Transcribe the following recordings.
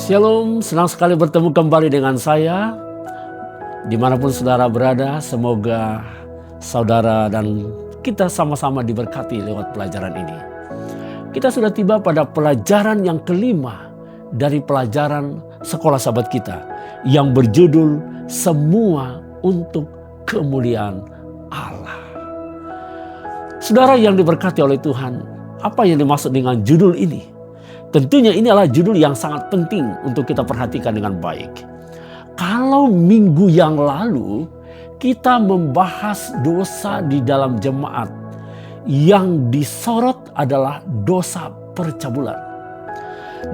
Shalom, senang sekali bertemu kembali dengan saya. Dimanapun saudara berada, semoga saudara dan kita sama-sama diberkati lewat pelajaran ini. Kita sudah tiba pada pelajaran yang kelima dari pelajaran sekolah sahabat kita yang berjudul Semua untuk Kemuliaan Allah. Saudara yang diberkati oleh Tuhan, apa yang dimaksud dengan judul ini? Tentunya ini adalah judul yang sangat penting untuk kita perhatikan dengan baik. Kalau minggu yang lalu kita membahas dosa di dalam jemaat, yang disorot adalah dosa percabulan.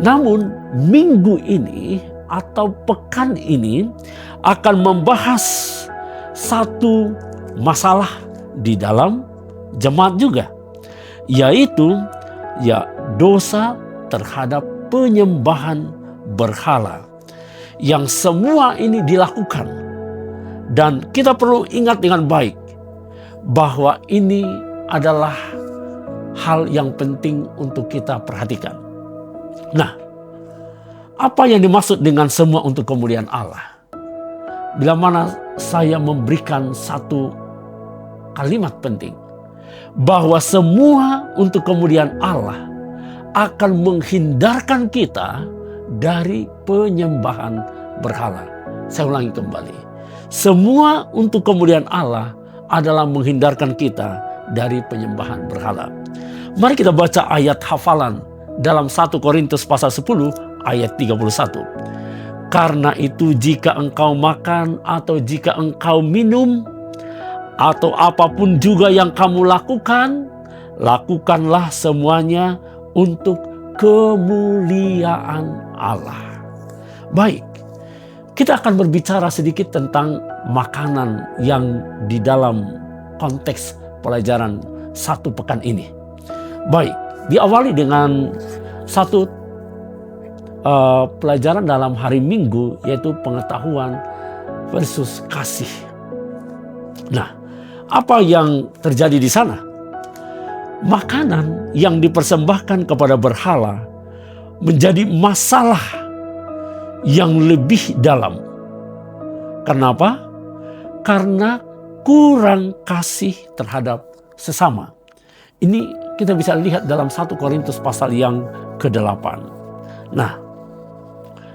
Namun minggu ini atau pekan ini akan membahas satu masalah di dalam jemaat juga, yaitu dosa terhadap penyembahan berhala, yang semua ini dilakukan. Dan kita perlu ingat dengan baik bahwa ini adalah hal yang penting untuk kita perhatikan. Nah, apa yang dimaksud dengan semua untuk kemuliaan Allah? Bila mana saya memberikan satu kalimat penting, bahwa semua untuk kemuliaan Allah akan menghindarkan kita dari penyembahan berhala. Saya ulangi kembali. Semua untuk kemuliaan Allah adalah menghindarkan kita dari penyembahan berhala. Mari kita baca ayat hafalan dalam 1 Korintus pasal 10 ayat 31. Karena itu jika engkau makan atau jika engkau minum atau apapun juga yang kamu lakukan, lakukanlah semuanya untuk kemuliaan Allah. Baik, kita akan berbicara sedikit tentang makanan yang di dalam konteks pelajaran satu pekan ini. Baik, diawali dengan satu pelajaran dalam hari Minggu, yaitu pengetahuan versus kasih. Nah, apa yang terjadi di sana? Makanan yang dipersembahkan kepada berhala menjadi masalah yang lebih dalam. Kenapa? Karena kurang kasih terhadap sesama. Ini kita bisa lihat dalam 1 Korintus pasal yang ke-8. Nah,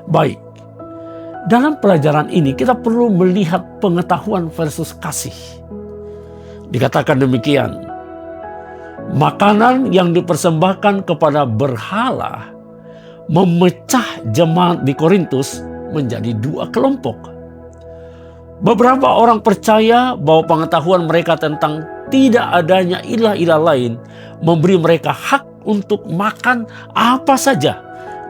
baik. Dalam pelajaran ini kita perlu melihat pengetahuan versus kasih. Dikatakan demikian. Makanan yang dipersembahkan kepada berhala memecah jemaat di Korintus menjadi dua kelompok. Beberapa orang percaya bahwa pengetahuan mereka tentang tidak adanya ilah-ilah lain memberi mereka hak untuk makan apa saja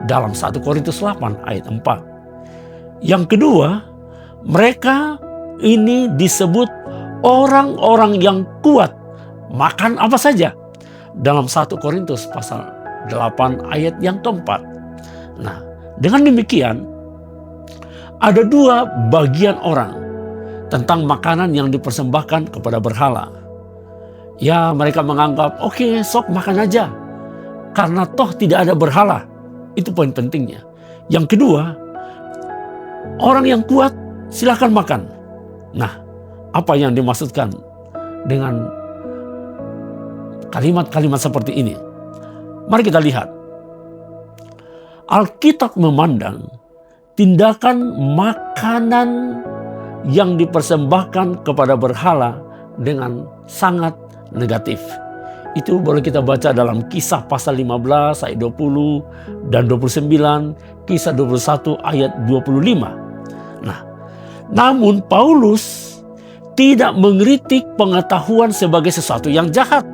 dalam 1 Korintus 8 ayat 4. Yang kedua, mereka ini disebut orang-orang yang kuat, makan apa saja dalam 1 Korintus pasal 8 ayat yang keempat. Nah, dengan demikian ada dua bagian orang tentang makanan yang dipersembahkan kepada berhala. Ya, mereka menganggap oke, sok makan aja karena toh tidak ada berhala. Itu poin pentingnya. Yang kedua, orang yang kuat silakan makan. Nah, apa yang dimaksudkan dengan kalimat-kalimat seperti ini? Mari kita lihat. Alkitab memandang tindakan makanan yang dipersembahkan kepada berhala dengan sangat negatif. Itu boleh kita baca dalam Kisah pasal 15 ayat 20 dan 29, Kisah 21 ayat 25. Nah, namun Paulus tidak mengkritik pengetahuan sebagai sesuatu yang jahat.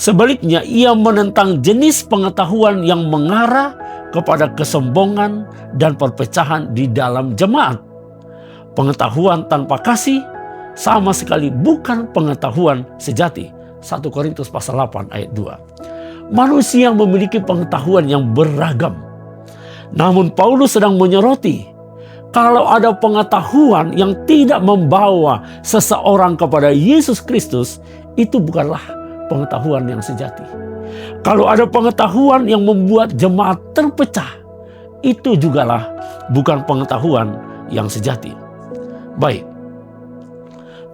Sebaliknya, ia menentang jenis pengetahuan yang mengarah kepada kesombongan dan perpecahan di dalam jemaat. Pengetahuan tanpa kasih sama sekali bukan pengetahuan sejati. 1 Korintus pasal 8 ayat 2. Manusia memiliki pengetahuan yang beragam. Namun Paulus sedang menyoroti, kalau ada pengetahuan yang tidak membawa seseorang kepada Yesus Kristus, itu bukanlah pengetahuan yang sejati. Kalau ada pengetahuan yang membuat jemaat terpecah, itu jugalah bukan pengetahuan yang sejati. Baik,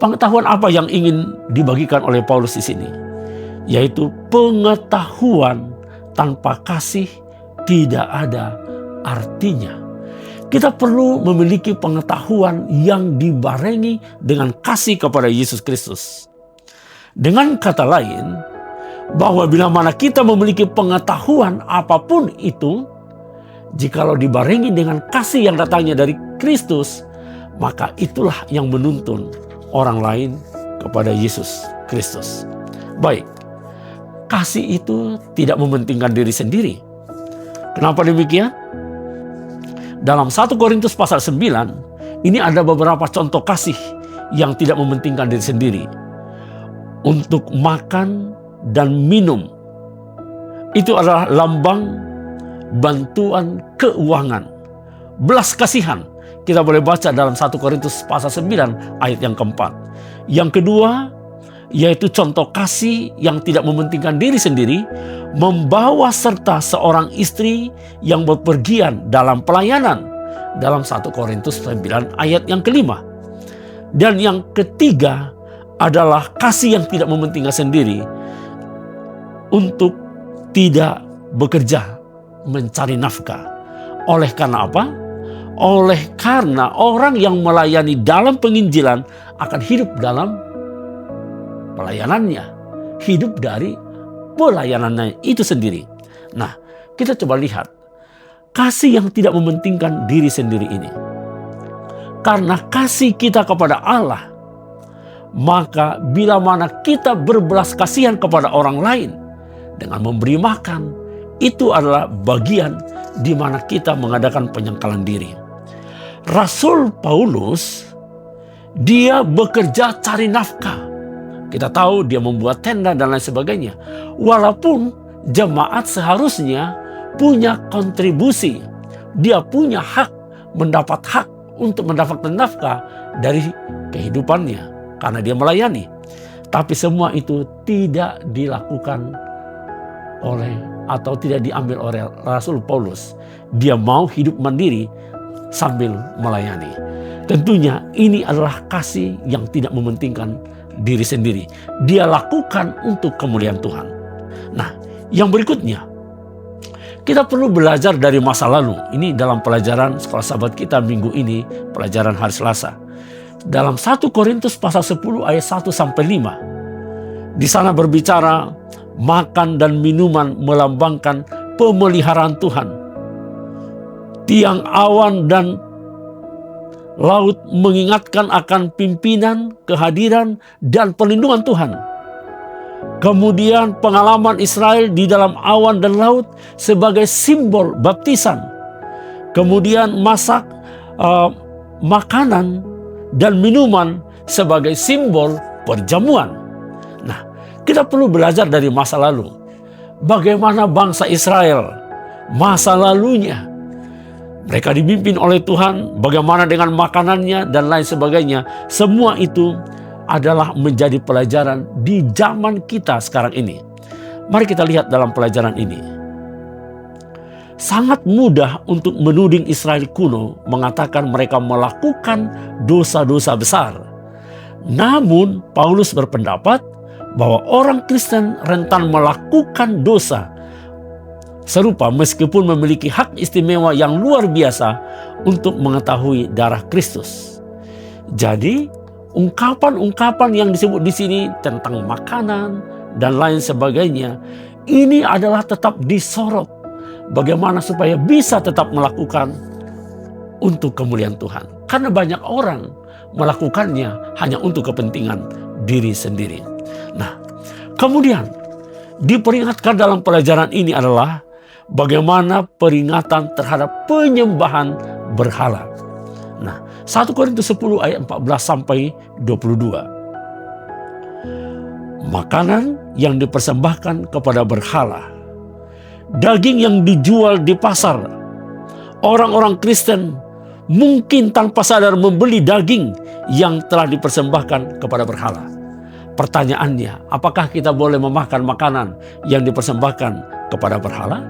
pengetahuan apa yang ingin dibagikan oleh Paulus di sini? Yaitu pengetahuan tanpa kasih tidak ada artinya. Kita perlu memiliki pengetahuan yang dibarengi dengan kasih kepada Yesus Kristus. Dengan kata lain, bahwa bila mana kita memiliki pengetahuan apapun itu, jikalau dibarengi dengan kasih yang datangnya dari Kristus, maka itulah yang menuntun orang lain kepada Yesus Kristus. Baik, kasih itu tidak mementingkan diri sendiri. Kenapa demikian? Dalam 1 Korintus pasal 9, ini ada beberapa contoh kasih yang tidak mementingkan diri sendiri. Untuk makan dan minum, itu adalah lambang bantuan keuangan. Belas kasihan, kita boleh baca dalam 1 Korintus pasal 9 ayat yang keempat. Yang kedua, yaitu contoh kasih yang tidak mementingkan diri sendiri, membawa serta seorang istri yang bepergian dalam pelayanan dalam 1 Korintus 9 ayat yang kelima. Dan yang ketiga adalah kasih yang tidak mementingkan sendiri untuk tidak bekerja mencari nafkah. Oleh karena apa? Oleh karena orang yang melayani dalam penginjilan akan hidup dalam pelayanannya, hidup dari pelayanannya itu sendiri. Nah, kita coba lihat kasih yang tidak mementingkan diri sendiri ini. Karena kasih kita kepada Allah, maka bila mana kita berbelas kasihan kepada orang lain dengan memberi makan, itu adalah bagian di mana kita mengadakan penyangkalan diri. Rasul Paulus, dia bekerja cari nafkah. Kita tahu dia membuat tenda dan lain sebagainya. Walaupun jemaat seharusnya punya kontribusi, dia punya hak, mendapat hak untuk mendapatkan nafkah dari kehidupannya karena dia melayani. Tapi semua itu tidak dilakukan oleh atau tidak diambil oleh Rasul Paulus. Dia mau hidup mandiri sambil melayani. Tentunya ini adalah kasih yang tidak mementingkan diri sendiri. Dia lakukan untuk kemuliaan Tuhan. Nah, yang berikutnya, kita perlu belajar dari masa lalu. Ini dalam pelajaran sekolah sahabat kita minggu ini, pelajaran hari Selasa. Dalam 1 Korintus pasal 10 ayat 1 sampai 5. Di sana berbicara makan dan minuman melambangkan pemeliharaan Tuhan. Tiang awan dan laut mengingatkan akan pimpinan, kehadiran, dan perlindungan Tuhan. Kemudian pengalaman Israel di dalam awan dan laut sebagai simbol baptisan. Kemudian makanan dan minuman sebagai simbol perjamuan. Nah, kita perlu belajar dari masa lalu. Bagaimana bangsa Israel, masa lalunya. Mereka dipimpin oleh Tuhan, bagaimana dengan makanannya dan lain sebagainya. Semua itu adalah menjadi pelajaran di zaman kita sekarang ini. Mari kita lihat dalam pelajaran ini. Sangat mudah untuk menuding Israel kuno, mengatakan mereka melakukan dosa-dosa besar. Namun Paulus berpendapat bahwa orang Kristen rentan melakukan dosa serupa meskipun memiliki hak istimewa yang luar biasa untuk mengetahui darah Kristus. Jadi, ungkapan-ungkapan yang disebut di sini tentang makanan dan lain sebagainya, ini adalah tetap disorot. Bagaimana supaya bisa tetap melakukan untuk kemuliaan Tuhan. Karena banyak orang melakukannya hanya untuk kepentingan diri sendiri. Nah, kemudian diperingatkan dalam pelajaran ini adalah bagaimana peringatan terhadap penyembahan berhala. Nah, 1 Korintus 10 ayat 14 sampai 22. Makanan yang dipersembahkan kepada berhala, daging yang dijual di pasar. Orang-orang Kristen mungkin tanpa sadar membeli daging yang telah dipersembahkan kepada berhala. Pertanyaannya, apakah kita boleh memakan makanan yang dipersembahkan kepada berhala?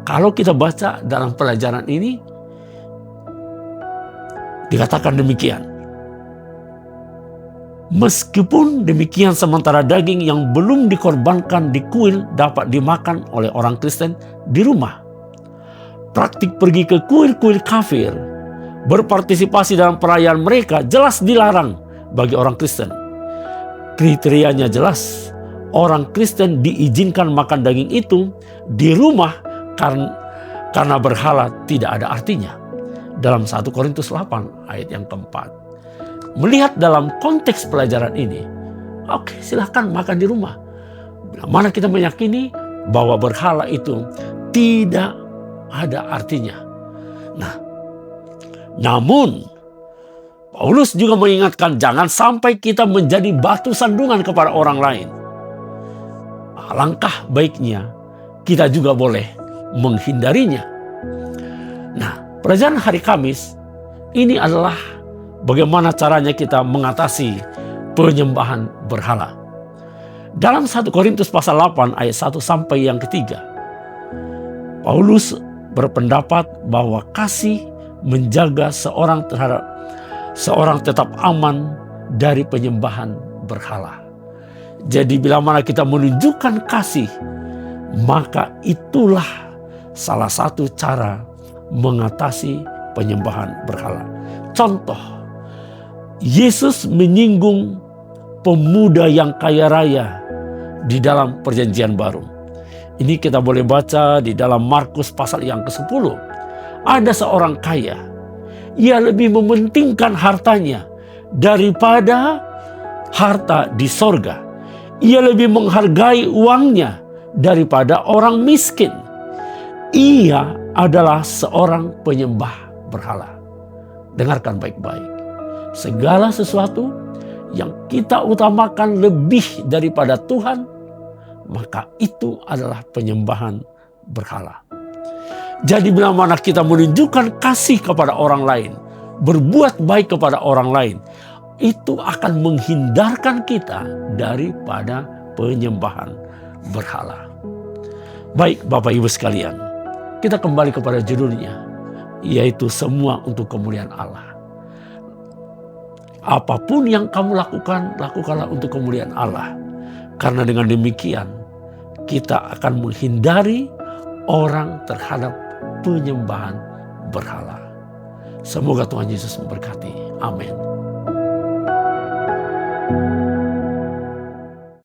Kalau kita baca dalam pelajaran ini, dikatakan demikian. Meskipun demikian, sementara daging yang belum dikorbankan di kuil dapat dimakan oleh orang Kristen di rumah. Praktik pergi ke kuil-kuil kafir, berpartisipasi dalam perayaan mereka jelas dilarang bagi orang Kristen. Kriterianya jelas, orang Kristen diizinkan makan daging itu di rumah karena berhala tidak ada artinya. Dalam 1 Korintus 8 ayat yang keempat. Melihat dalam konteks pelajaran ini, oke, silahkan makan di rumah. Bila mana kita meyakini bahwa berhala itu tidak ada artinya. Nah, namun Paulus juga mengingatkan jangan sampai kita menjadi batu sandungan kepada orang lain. Alangkah baiknya kita juga boleh menghindarinya. Nah, pelajaran hari Kamis ini adalah bagaimana caranya kita mengatasi penyembahan berhala. Dalam 1 Korintus pasal 8 ayat 1 sampai yang ketiga, Paulus berpendapat bahwa kasih menjaga seorang tetap aman dari penyembahan berhala. Jadi bila mana kita menunjukkan kasih, maka itulah salah satu cara mengatasi penyembahan berhala. Contoh, Yesus menyinggung pemuda yang kaya raya di dalam perjanjian baru. Ini kita boleh baca di dalam Markus pasal yang ke-10. Ada seorang kaya, ia lebih mementingkan hartanya daripada harta di sorga. Ia lebih menghargai uangnya daripada orang miskin. Ia adalah seorang penyembah berhala. Dengarkan baik-baik. Segala sesuatu yang kita utamakan lebih daripada Tuhan, maka itu adalah penyembahan berhala. Jadi bila mana kita menunjukkan kasih kepada orang lain, berbuat baik kepada orang lain, itu akan menghindarkan kita daripada penyembahan berhala. Baik Bapak Ibu sekalian, kita kembali kepada judulnya, yaitu semua untuk kemuliaan Allah. Apapun yang kamu lakukan, lakukanlah untuk kemuliaan Allah. Karena dengan demikian, kita akan menghindari orang terhadap penyembahan berhala. Semoga Tuhan Yesus memberkati. Amin.